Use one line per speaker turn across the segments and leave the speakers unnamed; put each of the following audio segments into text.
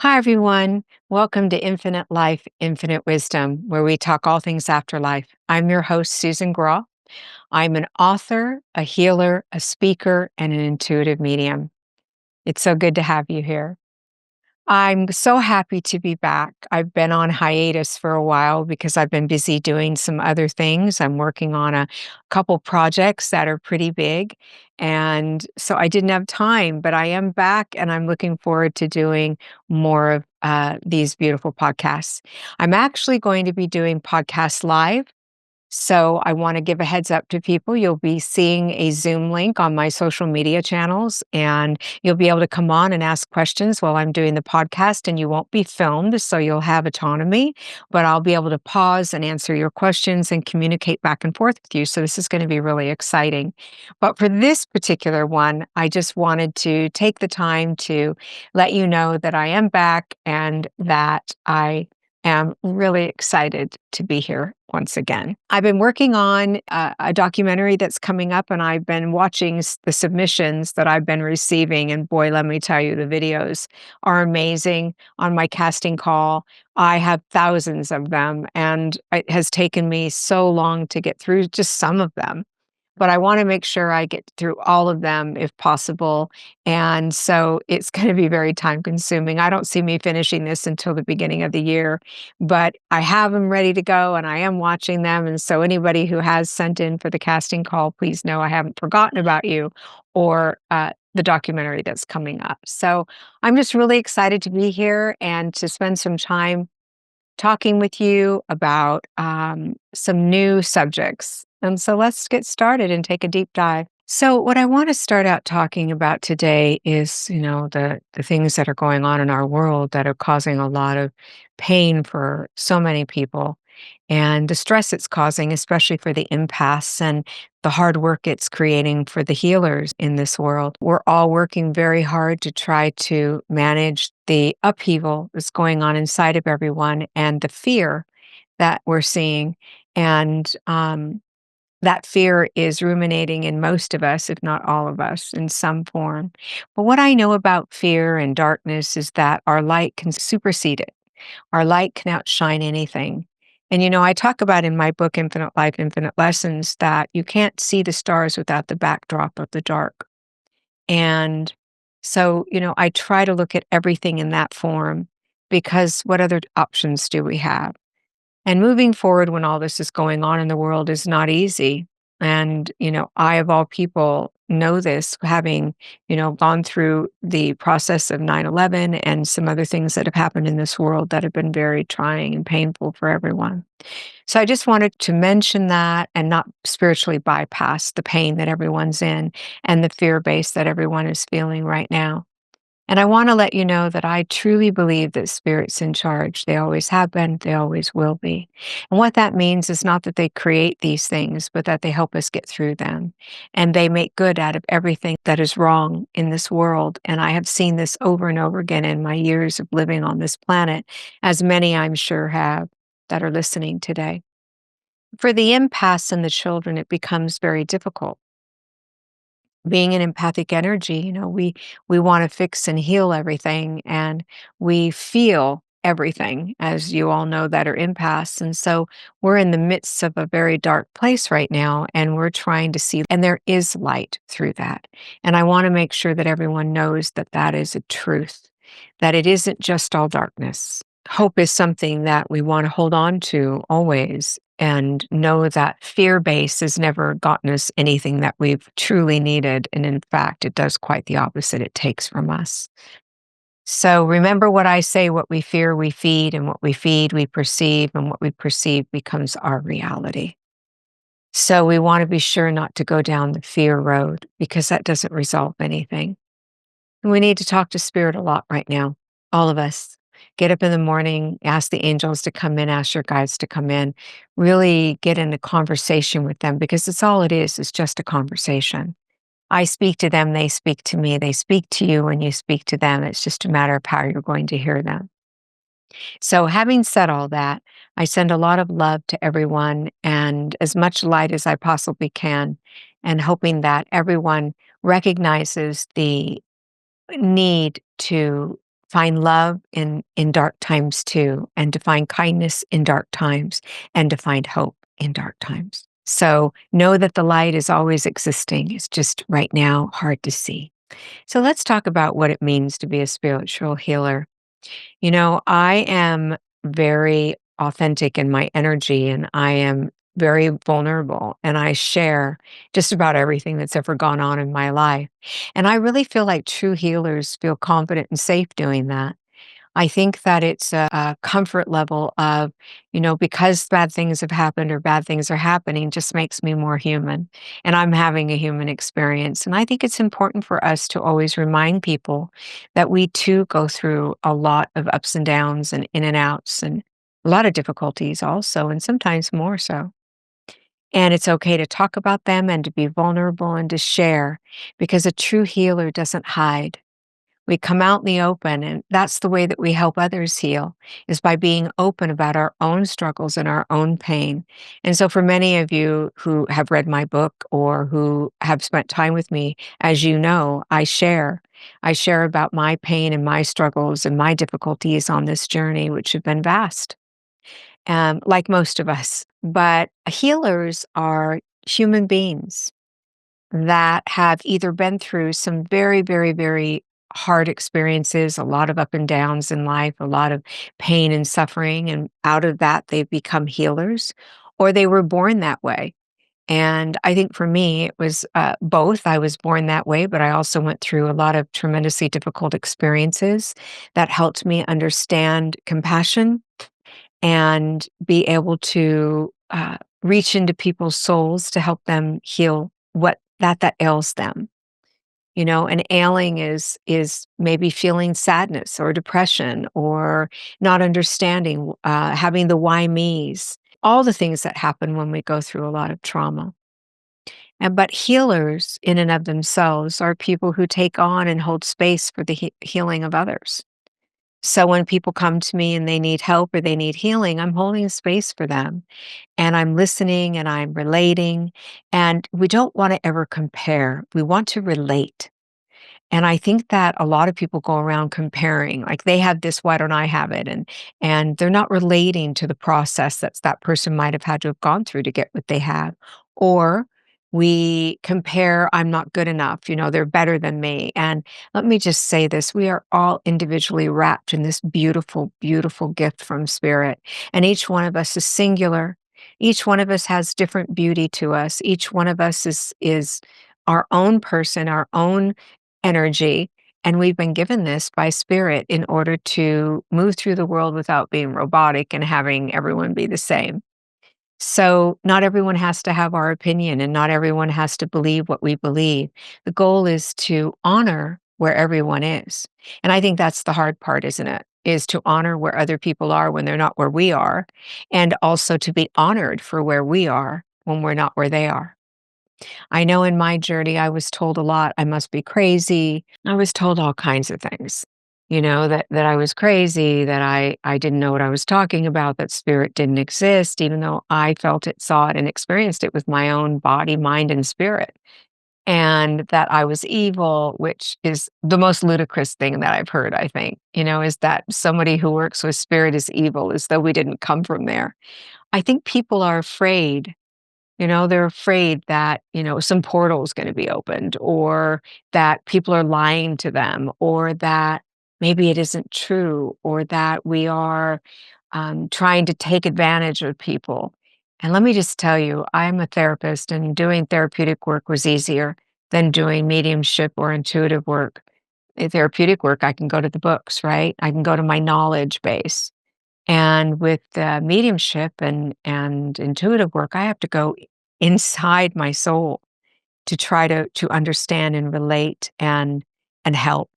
Hi, everyone. Welcome to Infinite Life, Infinite Wisdom, where we talk all things afterlife. I'm your host, Susan Grau. I'm an author, a healer, a speaker, and an intuitive medium. It's so good to have you here. I'm so happy to be back. I've been on hiatus for a while because I've been busy doing some other things. I'm working on a couple projects that are pretty big. And so I didn't have time, but I am back and I'm looking forward to doing more of these beautiful podcasts. I'm actually going to be doing podcasts live, so I want to give a heads up to people. You'll be seeing a Zoom link on my social media channels, and you'll be able to come on and ask questions while I'm doing the podcast, and you won't be filmed, so you'll have autonomy, but I'll be able to pause and answer your questions and communicate back and forth with you. So this is going to be really exciting. But for this particular one, I just wanted to take the time to let you know that I am back and that I am really excited to be here once again. I've been working on a documentary that's coming up, and I've been watching the submissions that I've been receiving. And boy, let me tell you, the videos are amazing on my casting call. I have thousands of them, and it has taken me so long to get through just some of them, but I wanna make sure I get through all of them if possible, and so it's gonna be very time consuming. I don't see me finishing this until the beginning of the year, but I have them ready to go, and I am watching them, and so anybody who has sent in for the casting call, please know I haven't forgotten about you or, the documentary that's coming up. So, I'm just really excited to be here and to spend some time talking with you about some new subjects. And so let's get started and take a deep dive. So, what I want to start out talking about today is, the things that are going on in our world that are causing a lot of pain for so many people, and the stress it's causing, especially for the empaths, and the hard work it's creating for the healers in this world. We're all working very hard to try to manage the upheaval that's going on inside of everyone and the fear that we're seeing. And that fear is ruminating in most of us, if not all of us, in some form. But what I know about fear and darkness is that our light can supersede it. Our light can outshine anything. And I talk about in my book, Infinite Life, Infinite Lessons, that you can't see the stars without the backdrop of the dark. And so, I try to look at everything in that form, because what other options do we have? And moving forward when all this is going on in the world is not easy. And, I, of all people, know this, having, gone through the process of 9/11 and some other things that have happened in this world that have been very trying and painful for everyone. So I just wanted to mention that and not spiritually bypass the pain that everyone's in and the fear base that everyone is feeling right now. And I want to let you know that I truly believe that spirit's in charge. They always have been, they always will be. And what that means is not that they create these things, but that they help us get through them. And they make good out of everything that is wrong in this world. And I have seen this over and over again in my years of living on this planet, as many I'm sure have that are listening today. For the empaths and the children, it becomes very difficult. Being an empathic energy, we want to fix and heal everything, and we feel everything, as you all know that are empaths. And so we're in the midst of a very dark place right now, and we're trying to see, and there is light through that. And I want to make sure that everyone knows that that is a truth, that it isn't just all darkness. Hope is something that we want to hold on to always, and know that fear base has never gotten us anything that we've truly needed. And in fact, it does quite the opposite. It takes from us. So remember what I say: what we fear, we feed, and what we feed, we perceive, and what we perceive becomes our reality. So we want to be sure not to go down the fear road, because that doesn't resolve anything. And we need to talk to spirit a lot right now, all of us. Get up in the morning, ask the angels to come in, ask your guides to come in, really get in a conversation with them, because it's all it is. It's just a conversation. I speak to them, they speak to me, they speak to you, and you speak to them. It's just a matter of how you're going to hear them. So, having said all that, I send a lot of love to everyone and as much light as I possibly can, and hoping that everyone recognizes the need to find love in dark times too, and to find kindness in dark times, and to find hope in dark times. So know that the light is always existing. It's just right now hard to see. So let's talk about what it means to be a spiritual healer. I am very authentic in my energy, and I am very vulnerable, and I share just about everything that's ever gone on in my life. And I really feel like true healers feel confident and safe doing that. I think that it's a comfort level of, because bad things have happened or bad things are happening just makes me more human. And I'm having a human experience. And I think it's important for us to always remind people that we too go through a lot of ups and downs and in and outs and a lot of difficulties also, and sometimes more so. And it's okay to talk about them and to be vulnerable and to share because a true healer doesn't hide. We come out in the open, and that's the way that we help others heal, is by being open about our own struggles and our own pain. And so for many of you who have read my book or who have spent time with me, as you know, I share. I share about my pain and my struggles and my difficulties on this journey, which have been vast, like most of us. But healers are human beings that have either been through some very, very, very hard experiences, a lot of up and downs in life, a lot of pain and suffering, and out of that, they've become healers, or they were born that way. And I think for me, it was both. I was born that way, but I also went through a lot of tremendously difficult experiences that helped me understand compassion and be able to reach into people's souls to help them heal what that ails them. And ailing is maybe feeling sadness or depression or not understanding, having the why me's, all the things that happen when we go through a lot of trauma. And but healers in and of themselves are people who take on and hold space for the healing of others. So when people come to me and they need help or they need healing, I'm holding space for them and I'm listening and I'm relating. And we don't want to ever compare. We want to relate. And I think that a lot of people go around comparing, like they have this, why don't I have it? And they're not relating to the process that person might have had to have gone through to get what they have. Or we compare, I'm not good enough, they're better than me. And let me just say this, we are all individually wrapped in this beautiful, beautiful gift from spirit. And each one of us is singular. Each one of us has different beauty to us. Each one of us is our own person, our own energy, and we've been given this by spirit in order to move through the world without being robotic and having everyone be the same. So, not everyone has to have our opinion and not everyone has to believe what we believe. The goal is to honor where everyone is. And I think that's the hard part, isn't it? Is to honor where other people are when they're not where we are, and also to be honored for where we are when we're not where they are. I know in my journey, I was told a lot, I must be crazy. I was told all kinds of things, that I was crazy, that I didn't know what I was talking about, that spirit didn't exist, even though I felt it, saw it, and experienced it with my own body, mind, and spirit. And that I was evil, which is the most ludicrous thing that I've heard, I think, is that somebody who works with spirit is evil, as though we didn't come from there. I think people are afraid, they're afraid that, some portal is going to be opened or that people are lying to them or that maybe it isn't true or that we are trying to take advantage of people. And let me just tell you, I'm a therapist and doing therapeutic work was easier than doing mediumship or intuitive work. Therapeutic work, I can go to the books, right? I can go to my knowledge base. And with mediumship and intuitive work, I have to go inside my soul to try to understand and relate and help.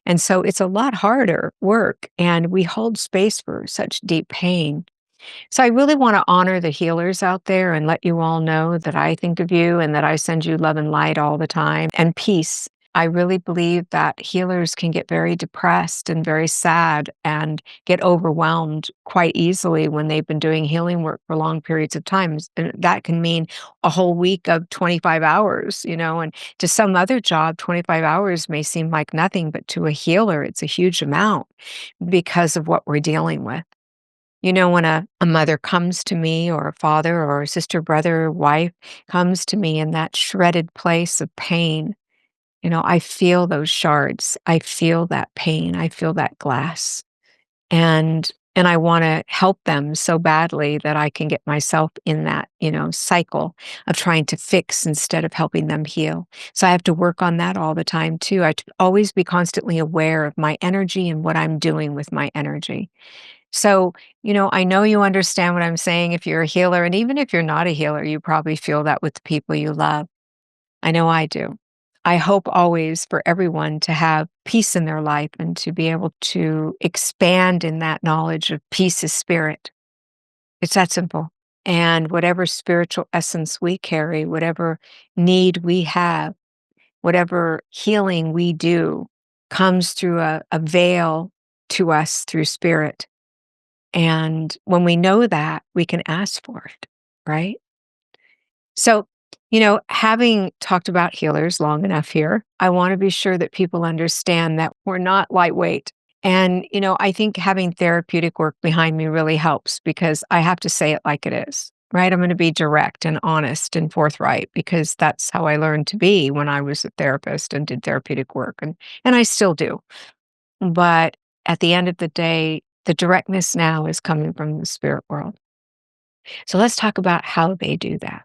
And so it's a lot harder work, and we hold space for such deep pain. So I really want to honor the healers out there and let you all know that I think of you and that I send you love and light all the time and peace. I really believe that healers can get very depressed and very sad and get overwhelmed quite easily when they've been doing healing work for long periods of time. And that can mean a whole week of 25 hours, and to some other job, 25 hours may seem like nothing, but to a healer, it's a huge amount because of what we're dealing with. When a mother comes to me, or a father, or a sister, brother, wife comes to me in that shredded place of pain, I feel those shards. I feel that pain. I feel that glass. And I want to help them so badly that I can get myself in that, cycle of trying to fix instead of helping them heal. So I have to work on that all the time too. I have to always be constantly aware of my energy and what I'm doing with my energy. So, I know you understand what I'm saying if you're a healer, and even if you're not a healer, you probably feel that with the people you love. I know I do. I hope always for everyone to have peace in their life and to be able to expand in that knowledge of peace is spirit. It's that simple. And whatever spiritual essence we carry, whatever need we have, whatever healing we do, comes through a veil to us through spirit. And when we know that, we can ask for it, right? So, having talked about healers long enough here, I want to be sure that people understand that we're not lightweight. And, I think having therapeutic work behind me really helps because I have to say it like it is, right? I'm going to be direct and honest and forthright because that's how I learned to be when I was a therapist and did therapeutic work. And I still do. But at the end of the day, the directness now is coming from the spirit world. So let's talk about how they do that.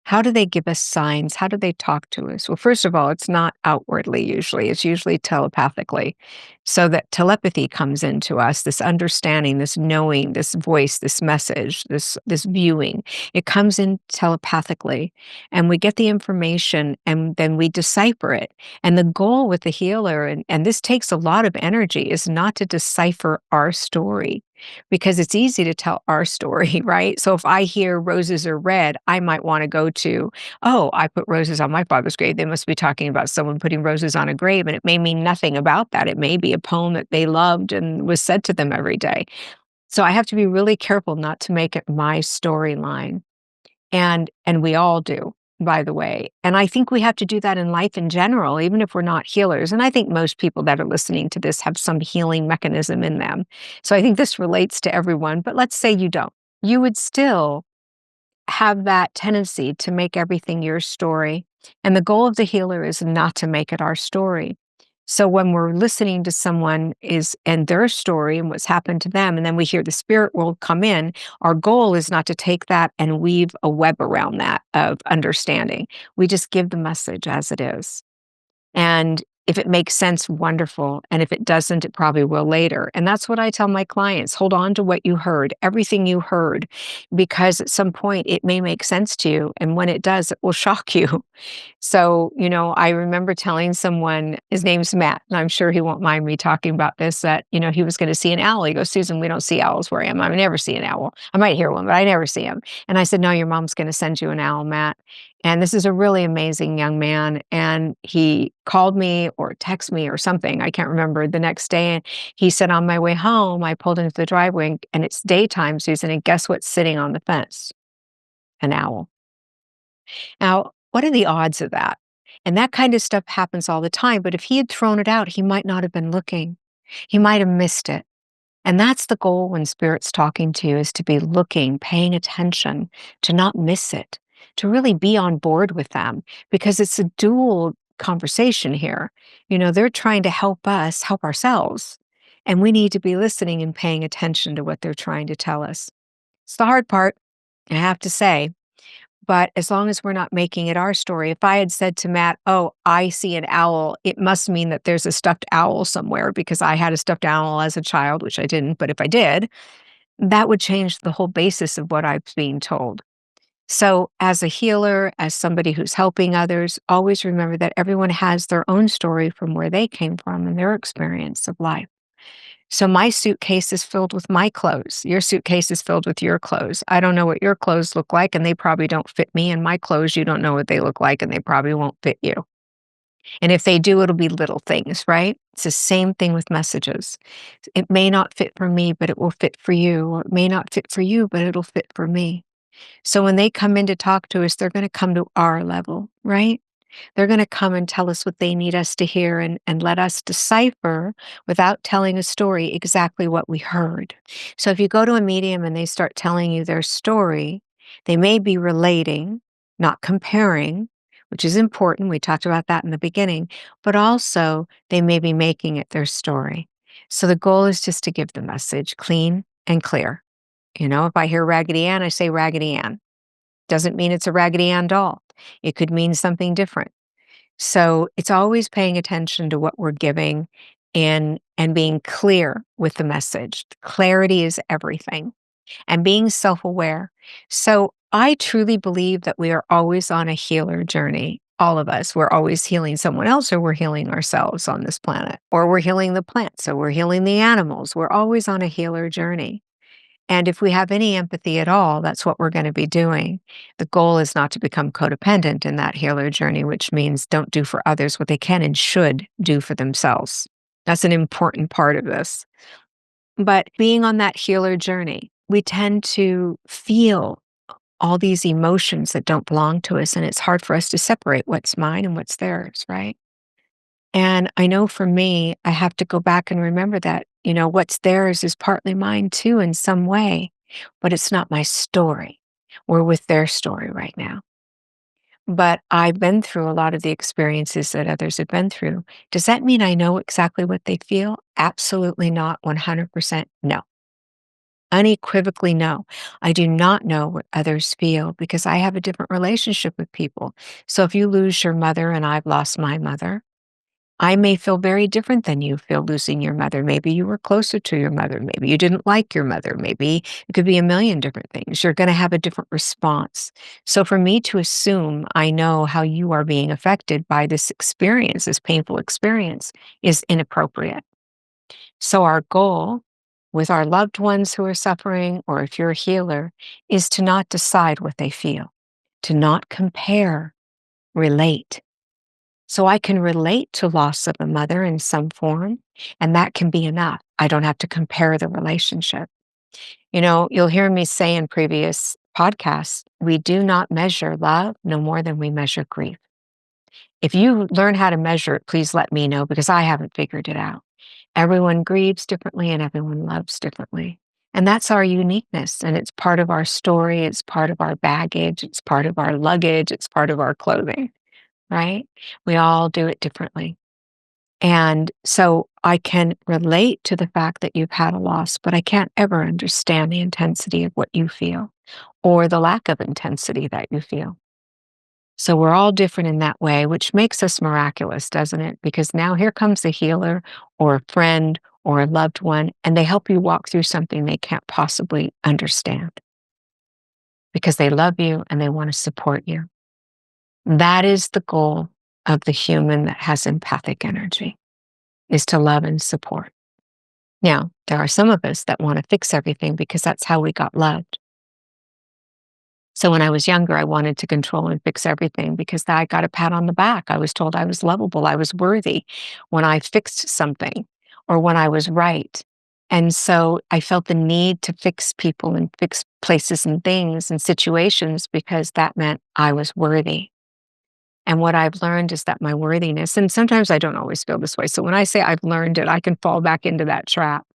How do they give us signs? How do they talk to us? Well, first of all, it's not outwardly usually, it's usually telepathically. So that telepathy comes into us, this understanding, this knowing, this voice, this message, this viewing. It comes in telepathically, and we get the information and then we decipher it. And the goal with the healer, and this takes a lot of energy, is not to decipher our story because it's easy to tell our story, right? So if I hear roses are red, I might want to go to, oh, I put roses on my father's grave. They must be talking about someone putting roses on a grave. And it may mean nothing about that. It may be a poem that they loved and was said to them every day. So I have to be really careful not to make it my storyline. And we all do, by the way. And I think we have to do that in life in general, even if we're not healers. And I think most people that are listening to this have some healing mechanism in them. So I think this relates to everyone, but let's say you don't. You would still have that tendency to make everything your story. And the goal of the healer is not to make it our story. So when we're listening to someone is and their story and what's happened to them, and then we hear the spirit world come in, our goal is not to take that and weave a web around that of understanding. We just give the message as it is. And if it makes sense, wonderful. And if it doesn't, it probably will later. And that's what I tell my clients. Hold on to what you heard, everything you heard, because at some point it may make sense to you. And when it does, it will shock you. So, I remember telling someone, his name's Matt, and I'm sure he won't mind me talking about this, that, he was going to see an owl. He goes, Susan, we don't see owls where I am. I never see an owl. I might hear one, but I never see him. And I said, no, your mom's going to send you an owl, Matt. And this is a really amazing young man. And he called me or texted me or something. I can't remember the next day. And he said, on my way home, I pulled into the driveway and it's daytime, Susan. And guess what's sitting on the fence? An owl. Now, what are the odds of that? And that kind of stuff happens all the time. But if he had thrown it out, he might not have been looking. He might have missed it. And that's the goal when spirit's talking to you, is to be looking, paying attention, to not miss it, to really be on board with them, because it's a dual conversation here. They're trying to help us help ourselves. And we need to be listening and paying attention to what they're trying to tell us. It's the hard part, I have to say. But as long as we're not making it our story, if I had said to Matt, oh, I see an owl, it must mean that there's a stuffed owl somewhere because I had a stuffed owl as a child, which I didn't. But if I did, that would change the whole basis of what I was being told. So as a healer, as somebody who's helping others, always remember that everyone has their own story from where they came from and their experience of life. So my suitcase is filled with my clothes. Your suitcase is filled with your clothes. I don't know what your clothes look like, and they probably don't fit me. And my clothes, you don't know what they look like, and they probably won't fit you. And if they do, it'll be little things, right? It's the same thing with messages. It may not fit for me, but it will fit for you. Or it may not fit for you, but it'll fit for me. So when they come in to talk to us, they're going to come to our level, right? They're going to come and tell us what they need us to hear and let us decipher without telling a story exactly what we heard. So if you go to a medium and they start telling you their story, they may be relating, not comparing, which is important. We talked about that in the beginning, but also they may be making it their story. So the goal is just to give the message clean and clear. If I hear Raggedy Ann, I say Raggedy Ann. Doesn't mean it's a Raggedy Ann doll. It could mean something different. So it's always paying attention to what we're giving and being clear with the message. Clarity is everything, and being self-aware. So I truly believe that we are always on a healer journey. All of us. We're always healing someone else, or we're healing ourselves on this planet, or we're healing the plants, or we're healing the animals. We're always on a healer journey. And if we have any empathy at all, that's what we're going to be doing. The goal is not to become codependent in that healer journey, which means don't do for others what they can and should do for themselves. That's an important part of this. But being on that healer journey, we tend to feel all these emotions that don't belong to us, and it's hard for us to separate what's mine and what's theirs, right? And I know for me, I have to go back and remember that, what's theirs is partly mine too in some way, but it's not my story. We're with their story right now. But I've been through a lot of the experiences that others have been through. Does that mean I know exactly what they feel? Absolutely not. 100% no. Unequivocally no. I do not know what others feel because I have a different relationship with people. So if you lose your mother and I've lost my mother, I may feel very different than you feel losing your mother. Maybe you were closer to your mother. Maybe you didn't like your mother. Maybe it could be a million different things. You're going to have a different response. So for me to assume I know how you are being affected by this experience, this painful experience, is inappropriate. So our goal with our loved ones who are suffering, or if you're a healer, is to not decide what they feel, to not compare, relate. So I can relate to loss of a mother in some form, and that can be enough. I don't have to compare the relationship. You'll hear me say in previous podcasts, we do not measure love no more than we measure grief. If you learn how to measure it, please let me know because I haven't figured it out. Everyone grieves differently and everyone loves differently. And that's our uniqueness. And it's part of our story. It's part of our baggage. It's part of our luggage. It's part of our clothing, right? We all do it differently. And so I can relate to the fact that you've had a loss, but I can't ever understand the intensity of what you feel or the lack of intensity that you feel. So we're all different in that way, which makes us miraculous, doesn't it? Because now here comes a healer or a friend or a loved one, and they help you walk through something they can't possibly understand because they love you and they want to support you. That is the goal of the human that has empathic energy, is to love and support. Now, there are some of us that want to fix everything because that's how we got loved. So when I was younger, I wanted to control and fix everything because I got a pat on the back. I was told I was lovable, I was worthy when I fixed something or when I was right. And so I felt the need to fix people and fix places and things and situations because that meant I was worthy. And what I've learned is that my worthiness, and sometimes I don't always feel this way. So when I say I've learned it, I can fall back into that trap.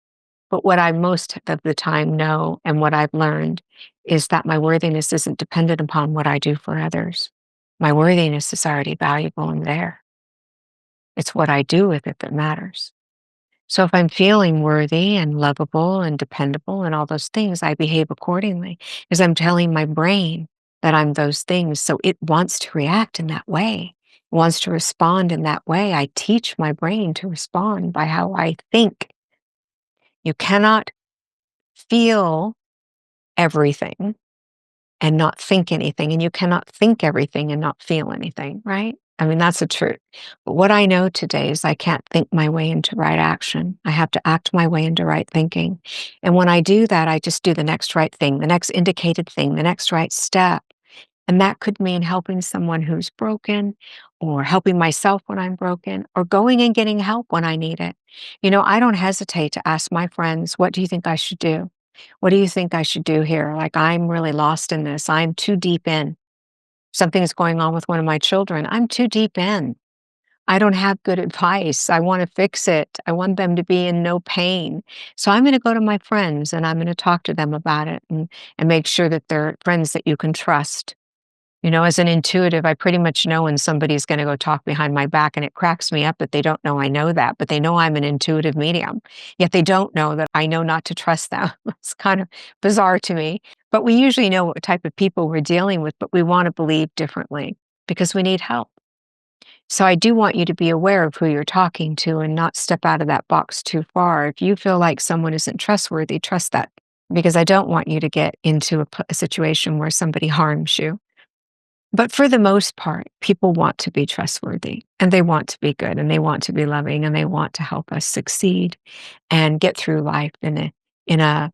But what I most of the time know and what I've learned is that my worthiness isn't dependent upon what I do for others. My worthiness is already valuable and there. It's what I do with it that matters. So if I'm feeling worthy and lovable and dependable and all those things, I behave accordingly because I'm telling my brain that I'm those things. So it wants to react in that way, it wants to respond in that way. I teach my brain to respond by how I think. You cannot feel everything and not think anything, and you cannot think everything and not feel anything, right? I mean, that's the truth. But what I know today is I can't think my way into right action. I have to act my way into right thinking. And when I do that, I just do the next right thing, the next indicated thing, the next right step. And that could mean helping someone who's broken, or helping myself when I'm broken, or going and getting help when I need it. I don't hesitate to ask my friends, what do you think I should do? What do you think I should do here? Like, I'm really lost in this. I'm too deep in. Something's going on with one of my children. I'm too deep in. I don't have good advice. I want to fix it. I want them to be in no pain. So I'm going to go to my friends and I'm going to talk to them about it, and make sure that they're friends that you can trust. As an intuitive, I pretty much know when somebody's going to go talk behind my back, and it cracks me up that they don't know I know that, but they know I'm an intuitive medium. Yet they don't know that I know not to trust them. It's kind of bizarre to me. But we usually know what type of people we're dealing with, but we want to believe differently because we need help. So I do want you to be aware of who you're talking to and not step out of that box too far. If you feel like someone isn't trustworthy, trust that, because I don't want you to get into a situation where somebody harms you. But for the most part, people want to be trustworthy, and they want to be good, and they want to be loving, and they want to help us succeed and get through life in a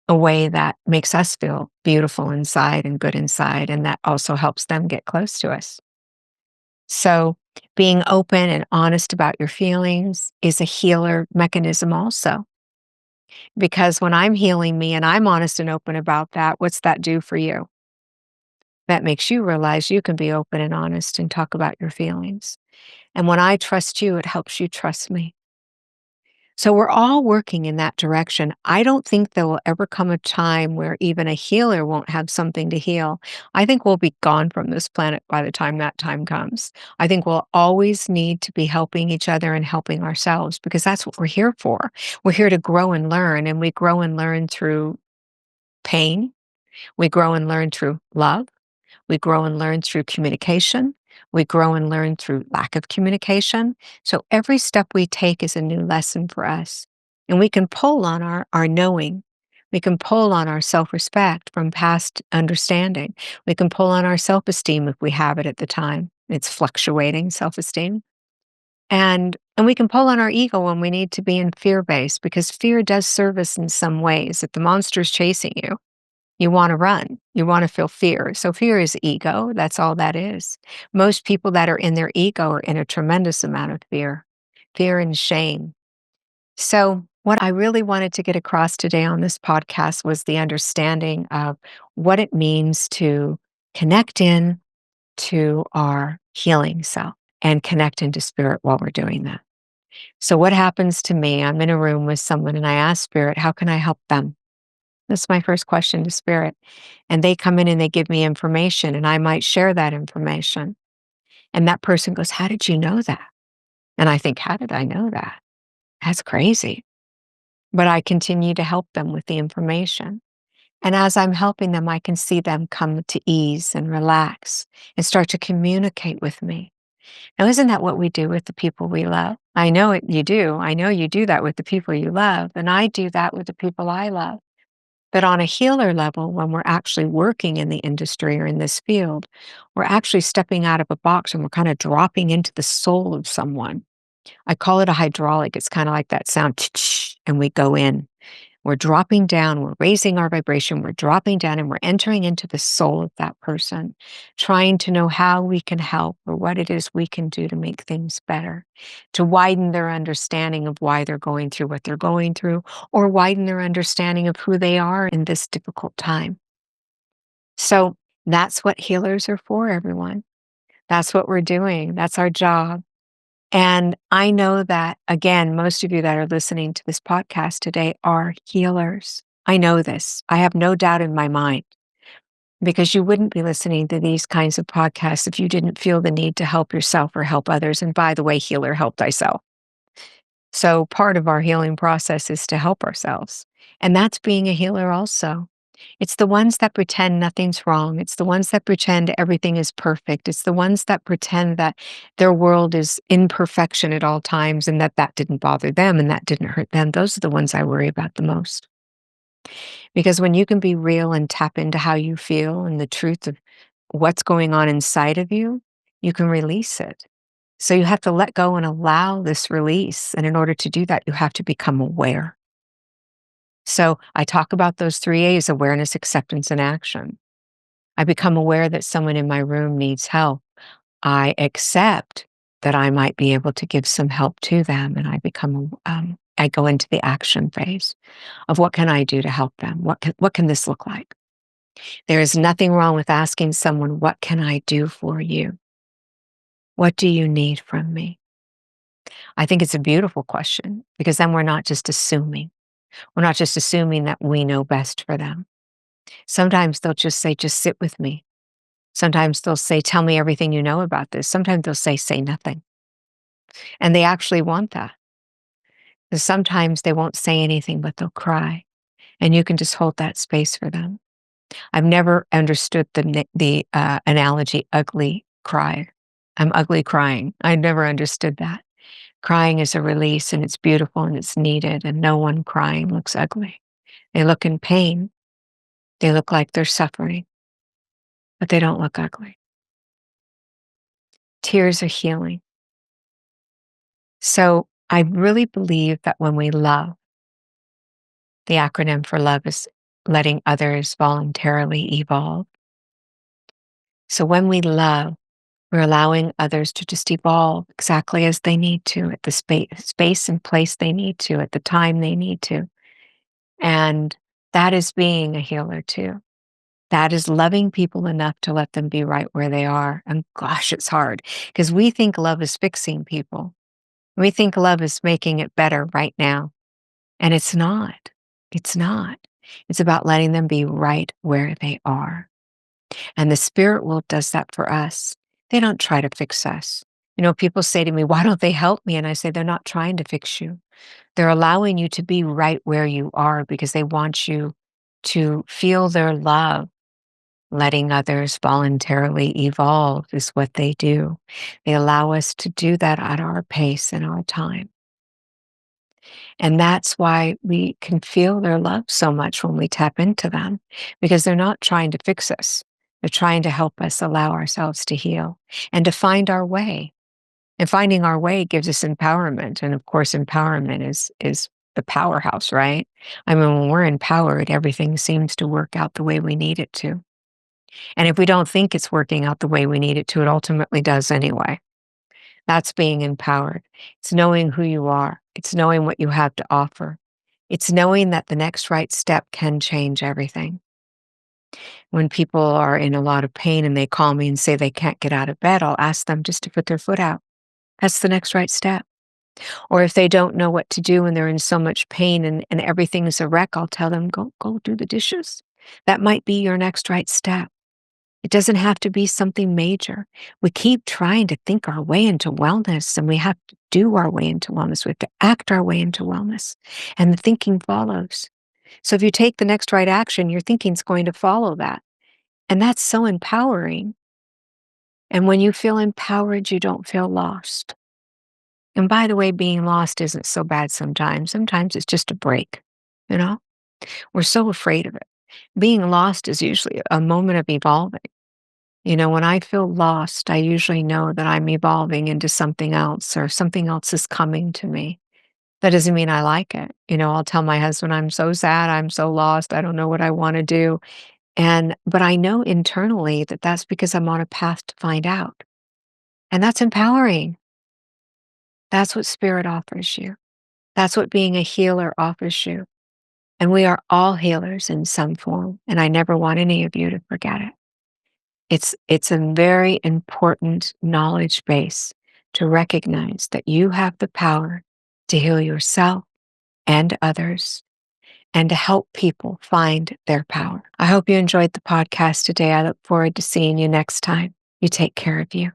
way that makes us feel beautiful inside and good inside, and that also helps them get close to us. So being open and honest about your feelings is a healer mechanism also. Because when I'm healing me and I'm honest and open about that, what's that do for you? That makes you realize you can be open and honest and talk about your feelings. And when I trust you, it helps you trust me. So we're all working in that direction. I don't think there will ever come a time where even a healer won't have something to heal. I think we'll be gone from this planet by the time that time comes. I think we'll always need to be helping each other and helping ourselves, because that's what we're here for. We're here to grow and learn, and we grow and learn through pain. We grow and learn through love. We grow and learn through communication. We grow and learn through lack of communication. So every step we take is a new lesson for us. And we can pull on our knowing. We can pull on our self respect from past understanding. We can pull on our self esteem if we have it at the time. It's fluctuating self esteem. And we can pull on our ego when we need to be in fear based, because fear does serve us in some ways. If the monster's chasing you, you want to run. You want to feel fear. So fear is ego. That's all that is. Most people that are in their ego are in a tremendous amount of fear and shame. So what I really wanted to get across today on this podcast was the understanding of what it means to connect in to our healing self and connect into spirit while we're doing that. So what happens to me? I'm in a room with someone and I ask spirit, how can I help them? That's my first question to spirit. And they come in and they give me information, and I might share that information. And that person goes, how did you know that? And I think, how did I know that? That's crazy. But I continue to help them with the information. And as I'm helping them, I can see them come to ease and relax and start to communicate with me. Now, isn't that what we do with the people we love? I know it, you do. I know you do that with the people you love. And I do that with the people I love. But on a healer level, when we're actually working in the industry or in this field, we're actually stepping out of a box and we're kind of dropping into the soul of someone. I call it a hydraulic. It's kind of like that sound, and we go in. We're dropping down, we're raising our vibration, we're dropping down, and we're entering into the soul of that person, trying to know how we can help or what it is we can do to make things better, to widen their understanding of why they're going through what they're going through, or widen their understanding of who they are in this difficult time. So that's what healers are for, everyone. That's what we're doing. That's our job. And I know that, again, most of you that are listening to this podcast today are healers. I know this. I have no doubt in my mind, because you wouldn't be listening to these kinds of podcasts if you didn't feel the need to help yourself or help others. And by the way, healer, help thyself. So part of our healing process is to help ourselves. And that's being a healer also. It's the ones that pretend nothing's wrong. It's the ones that pretend everything is perfect. It's the ones that pretend that their world is imperfection at all times and that didn't bother them and that didn't hurt them. Those are the ones I worry about the most. Because when you can be real and tap into how you feel and the truth of what's going on inside of you, you can release it. So you have to let go and allow this release. And in order to do that, you have to become aware. So I talk about those 3 A's: awareness, acceptance, and action. I become aware that someone in my room needs help. I accept that I might be able to give some help to them, and I go into the action phase of what can I do to help them? What can this look like? There is nothing wrong with asking someone, what can I do for you? What do you need from me? I think it's a beautiful question because then we're not just assuming. We're not just assuming that we know best for them. Sometimes they'll just say, just sit with me. Sometimes they'll say, tell me everything you know about this. Sometimes they'll say nothing. And they actually want that. 'Cause sometimes they won't say anything, but they'll cry. And you can just hold that space for them. I've never understood the analogy ugly cry. I'm ugly crying. I never understood that. Crying is a release and it's beautiful and it's needed, and no one crying looks ugly. They look in pain. They look like they're suffering, but they don't look ugly. Tears are healing. So I really believe that when we love, the acronym for love is letting others voluntarily evolve. So when we love, we're allowing others to just evolve exactly as they need to at the space and place they need to, at the time they need to. And that is being a healer too. That is loving people enough to let them be right where they are. And gosh, it's hard because we think love is fixing people. We think love is making it better right now. And it's not. It's not. It's about letting them be right where they are. And the spirit world does that for us. They don't try to fix us. People say to me, why don't they help me? And I say, they're not trying to fix you. They're allowing you to be right where you are because they want you to feel their love. Letting others voluntarily evolve is what they do. They allow us to do that at our pace and our time. And that's why we can feel their love so much when we tap into them, because they're not trying to fix us. They're trying to help us allow ourselves to heal and to find our way. And finding our way gives us empowerment. And of course, empowerment is the powerhouse, right? I mean, when we're empowered, everything seems to work out the way we need it to. And if we don't think it's working out the way we need it to, it ultimately does anyway. That's being empowered. It's knowing who you are. It's knowing what you have to offer. It's knowing that the next right step can change everything. When people are in a lot of pain and they call me and say they can't get out of bed, I'll ask them just to put their foot out. That's the next right step. Or if they don't know what to do and they're in so much pain and everything is a wreck, I'll tell them, go do the dishes. That might be your next right step. It doesn't have to be something major. We keep trying to think our way into wellness, and we have to do our way into wellness. We have to act our way into wellness, and the thinking follows. So if you take the next right action, your thinking's going to follow that. And that's so empowering. And when you feel empowered, you don't feel lost. And by the way, being lost isn't so bad sometimes. Sometimes it's just a break, you know? We're so afraid of it. Being lost is usually a moment of evolving. When I feel lost, I usually know that I'm evolving into something else or something else is coming to me. That doesn't mean I like it. I'll tell my husband, I'm so sad, I'm so lost, I don't know what I want to do. But I know internally that that's because I'm on a path to find out. And that's empowering. That's what spirit offers you. That's what being a healer offers you. And we are all healers in some form. And I never want any of you to forget it. It's a very important knowledge base to recognize that you have the power to heal yourself and others and to help people find their power. I hope you enjoyed the podcast today. I look forward to seeing you next time. You take care of you.